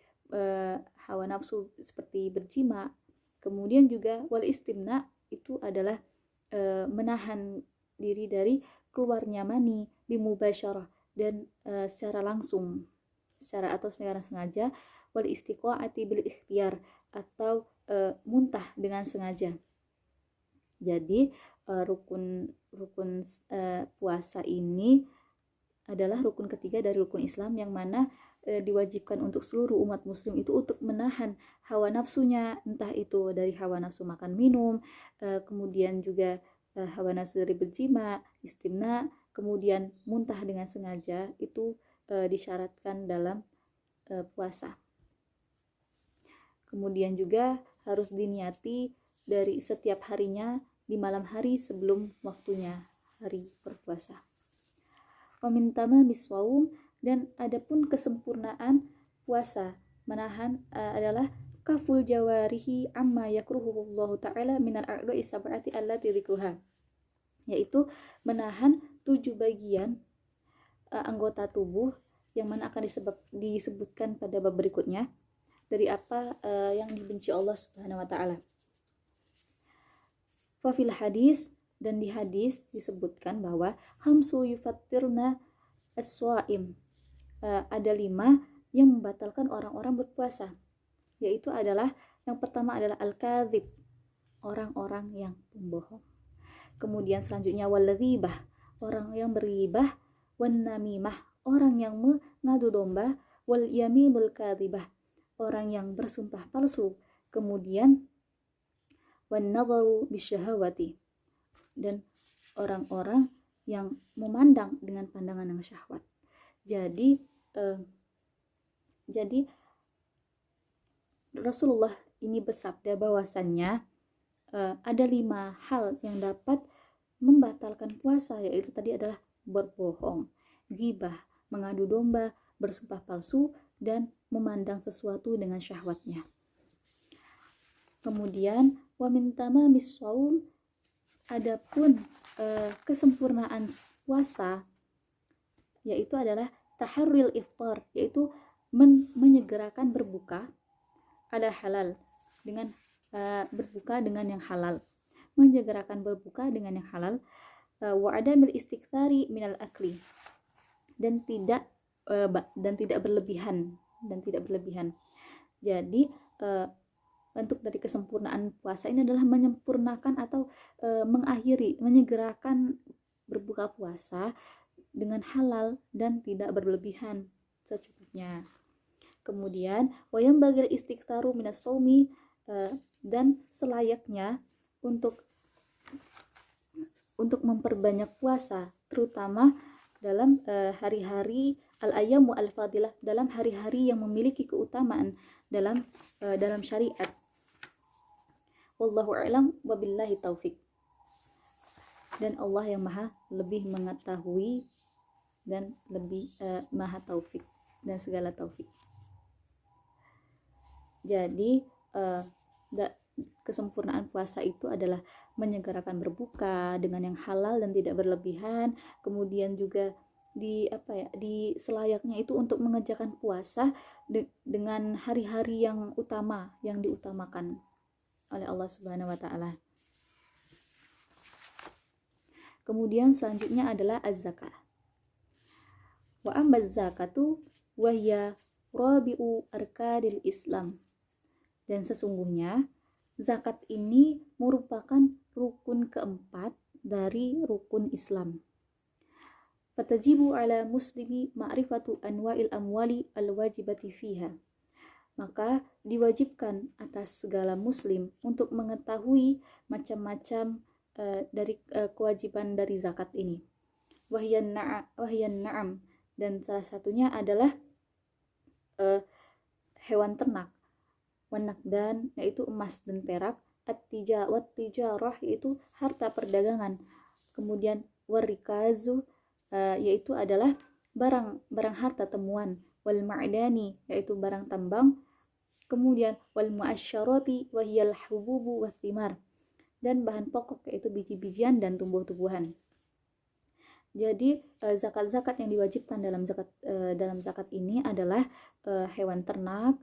hawa nafsu seperti berjima. Kemudian juga wal istimna itu adalah menahan diri dari keluarnya mani bimubasyarah, dan secara langsung, secara sengaja, wal istiqaati bil ikhtiyar, atau muntah dengan sengaja. Jadi rukun puasa ini adalah rukun ketiga dari rukun Islam, yang mana diwajibkan untuk seluruh umat muslim itu untuk menahan hawa nafsunya, entah itu dari hawa nafsu makan minum, kemudian juga hawa nafsu dari berjima, istimna, kemudian muntah dengan sengaja, itu disyaratkan dalam puasa. Kemudian juga harus diniati dari setiap harinya di malam hari sebelum waktunya hari berpuasa. Wa min tamamis shaum, dan adapun kesempurnaan puasa adalah kaful jawarihi amma yakruhullahu ta'ala minal a'dha'i sab'ati allati dzikruha, yaitu menahan 7 bagian anggota tubuh yang mana akan disebutkan pada bab berikutnya dari apa yang dibenci Allah Subhanahu wa taala. Fa fil hadis, dan di hadis disebutkan bahwa khamsu yufattirna as-shaim, ada 5 yang membatalkan orang-orang berpuasa, yaitu adalah yang pertama adalah al-kadzib, orang-orang yang pembohong. Kemudian selanjutnya wal-ghibah, orang yang berghibah, wan namimah, orang yang mengadu domba, wal yaminul kadzibah, orang yang bersumpah palsu. Kemudian wan nadharu bisyahawati, dan orang-orang yang memandang dengan pandangan yang syahwat. Jadi Rasulullah ini bersabda bahwasannya ada 5 hal yang dapat membatalkan puasa, yaitu tadi adalah berbohong, ghibah, mengadu domba, bersumpah palsu, dan memandang sesuatu dengan syahwatnya. Kemudian wa min tamamis shaum, adapun kesempurnaan puasa yaitu adalah taharril iftar, yaitu menyegerakan berbuka ala halal, dengan berbuka dengan yang halal, menyegerakan berbuka dengan yang halal, wa adamil istiktsari minal akli, dan tidak berlebihan. Jadi bentuk dari kesempurnaan puasa ini adalah menyempurnakan atau menyegerakan berbuka puasa dengan halal dan tidak berlebihan, secukupnya. Kemudian wayam bagil istiqtaru minas shaumi, dan selayaknya untuk memperbanyak puasa, terutama dalam hari-hari al-ayyamu al-fadilah, dalam hari-hari yang memiliki keutamaan dalam syariat. Wallahu a'lam wabillahi taufik. Dan Allah yang maha lebih mengetahui dan lebih maha taufik dan segala taufik. Jadi kesempurnaan puasa itu adalah menyegerakan berbuka dengan yang halal dan tidak berlebihan. Kemudian juga di selayaknya itu untuk mengerjakan puasa dengan hari-hari yang utama, yang diutamakan oleh Allah Subhanahu wa taala. Kemudian selanjutnya adalah az-zakah. Wa amma az-zakatu wa hiya rabi'u arkanil Islam. Dan sesungguhnya zakat ini merupakan rukun keempat dari rukun Islam. Fatajibu ala muslimi ma'rifatu anwa'il amwali al-wajibati fiha. Maka diwajibkan atas segala muslim untuk mengetahui macam-macam dari kewajiban dari zakat ini. Wahyan na'am, dan salah satunya adalah hewan ternak, wanakdan, yaitu emas dan perak, at-tijarah, yaitu harta perdagangan, kemudian warikazu, yaitu adalah barang harta temuan, wal ma'dani, yaitu barang tambang, kemudian wal mu'asyarati wa hiyal hububu was thimar, dan bahan pokok yaitu biji-bijian dan tumbuh-tumbuhan. Jadi zakat-zakat yang diwajibkan dalam zakat ini adalah hewan ternak,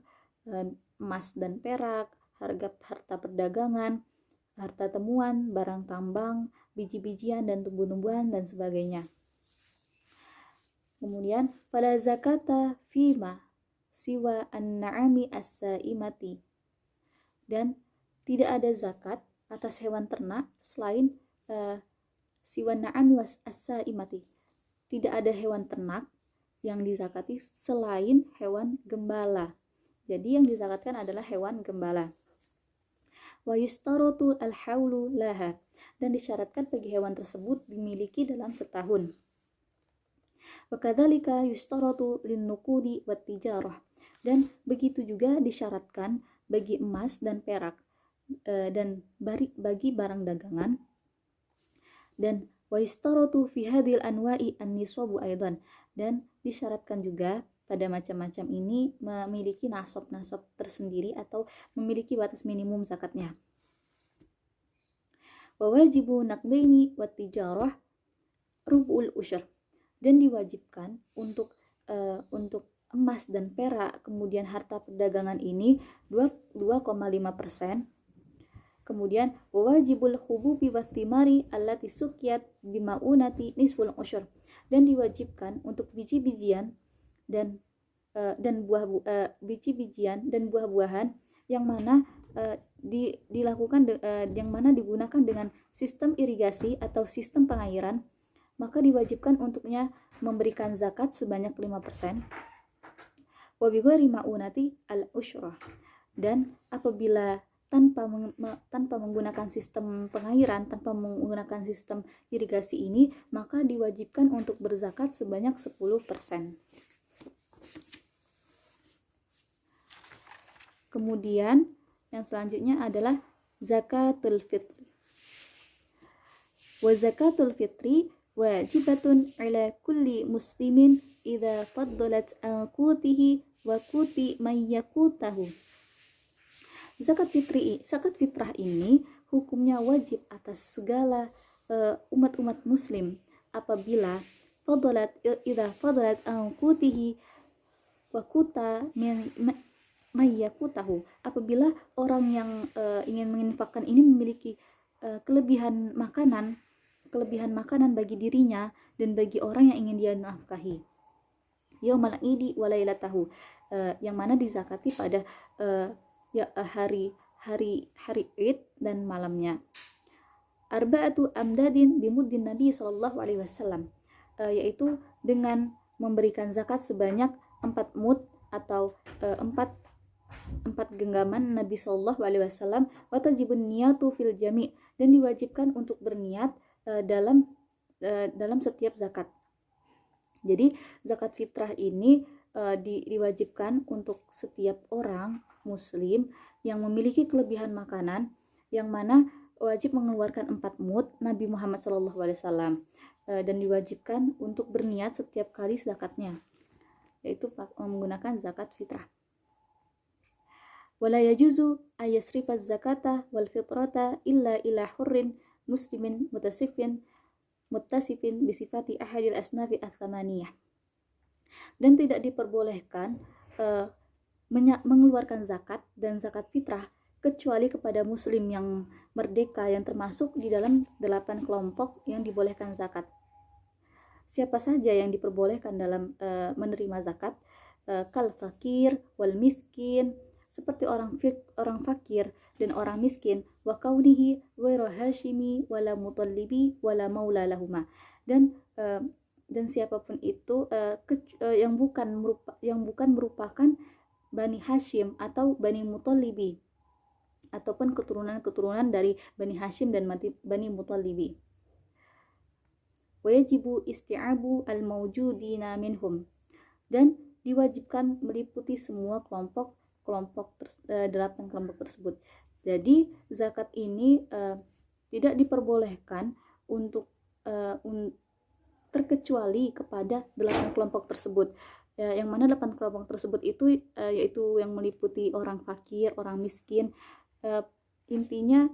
emas dan perak, harta perdagangan, harta temuan, barang tambang, biji-bijian dan tumbuh-tumbuhan dan sebagainya. Kemudian fala zakata fima siwa an-na'ami as-saimati, dan tidak ada zakat atas hewan ternak selain siwa na'ami as-saimati, tidak ada hewan ternak yang dizakati selain hewan gembala. Jadi yang dizakatkan adalah hewan gembala. Wa yustaratu al-haulu laha, dan disyaratkan bagi hewan tersebut dimiliki dalam setahun. Wa kadzalika yustaratu lin-nuqudi wat tijarah, dan begitu juga disyaratkan bagi emas dan perak dan bagi barang dagangan. Dan wa yustaratu fi hadhil anwa'i an-nisabu aidan, dan disyaratkan juga pada macam-macam ini memiliki nasab tersendiri atau memiliki batas minimum zakatnya. Wa wajibu naqdaini wat tijarah rub'ul usyr, dan diwajibkan untuk emas dan perak, kemudian harta perdagangan ini 2,5%. Kemudian wajibul hububi wathimari allati sukiyat bimaunati nisful usyur, dan diwajibkan untuk biji-bijian dan biji-bijian dan buah-buahan yang mana yang mana digunakan dengan sistem irigasi atau sistem pengairan, maka diwajibkan untuknya memberikan zakat sebanyak 5%. Wa bighairi maunati al-usyrah, dan apabila tanpa menggunakan sistem pengairan, tanpa menggunakan sistem irigasi ini, maka diwajibkan untuk berzakat sebanyak 10%. Kemudian yang selanjutnya adalah zakatul fitri. Wa zakatul fitri wajibatun ala kulli muslimin idza faddalat an qutihi wa quti man yakutahu. Zakat fitrah ini hukumnya wajib atas segala umat-umat muslim apabila idza fadalat an qutihi wa quta man yakutahu, apabila orang yang ingin menginfakkan ini memiliki kelebihan makanan bagi dirinya dan bagi orang yang ingin dia nafkahi. Yaumal idi wa lailatahu, yang mana dizakati pada hari Id dan malamnya. Arba'atu amdadin bimuddin Nabi sallallahu alaihi wasallam, yaitu dengan memberikan zakat sebanyak 4 mud atau 4 genggaman Nabi sallallahu alaihi wasallam. Wa tajibun niyatu fil jami', dan diwajibkan untuk berniat dalam setiap zakat. Jadi zakat fitrah ini diwajibkan untuk setiap orang muslim yang memiliki kelebihan makanan, yang mana wajib mengeluarkan 4 mud Nabi Muhammad SAW, dan diwajibkan untuk berniat setiap kali zakatnya, yaitu menggunakan zakat fitrah. Wala yajuzu ayasrifa zakata wal fitrata illa ila hurrin muslimin muttasifin bisifati ahadil asnafi ats-tsamaniyah, dan tidak diperbolehkan mengeluarkan zakat dan zakat fitrah kecuali kepada muslim yang merdeka yang termasuk di dalam 8 kelompok yang dibolehkan zakat. Siapa saja yang diperbolehkan dalam menerima zakat? Kal fakir wal miskin, seperti orang fakir dan orang miskin, wa kaunihi ghairu hashimi wala mutallibi wala maula lahuma, dan siapapun itu yang bukan merupakan Bani Hashim atau Bani Mutallibi, ataupun keturunan dari Bani Hashim dan Bani Mutallibi. Wa yajibu isti'abu al-mawjudina minhum, dan diwajibkan meliputi semua kelompok 8 kelompok tersebut. Jadi zakat ini tidak diperbolehkan untuk terkecuali kepada 8 kelompok tersebut. Yang mana 8 kelompok tersebut itu yaitu yang meliputi orang fakir, orang miskin. Intinya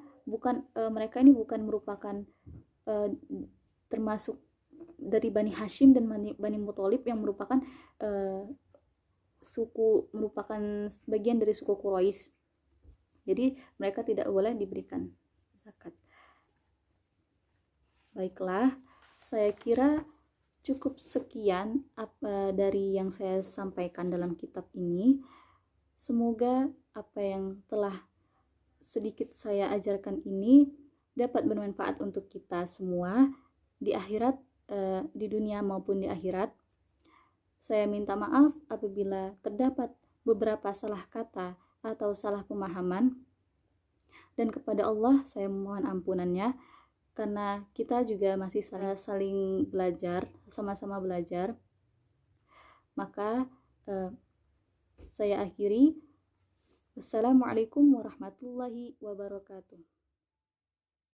mereka ini bukan merupakan termasuk dari Bani Hashim dan Bani Muthalib yang merupakan merupakan bagian dari suku Quraisy. Jadi mereka tidak boleh diberikan zakat. Baiklah, saya kira cukup sekian dari yang saya sampaikan dalam kitab ini. Semoga apa yang telah sedikit saya ajarkan ini dapat bermanfaat untuk kita semua di akhirat, di dunia maupun di akhirat. Saya minta maaf apabila terdapat beberapa salah kata atau salah pemahaman, dan kepada Allah saya memohon ampunannya, karena kita juga masih saling belajar, sama-sama belajar. Maka saya akhiri. Wassalamualaikum warahmatullahi wabarakatuh.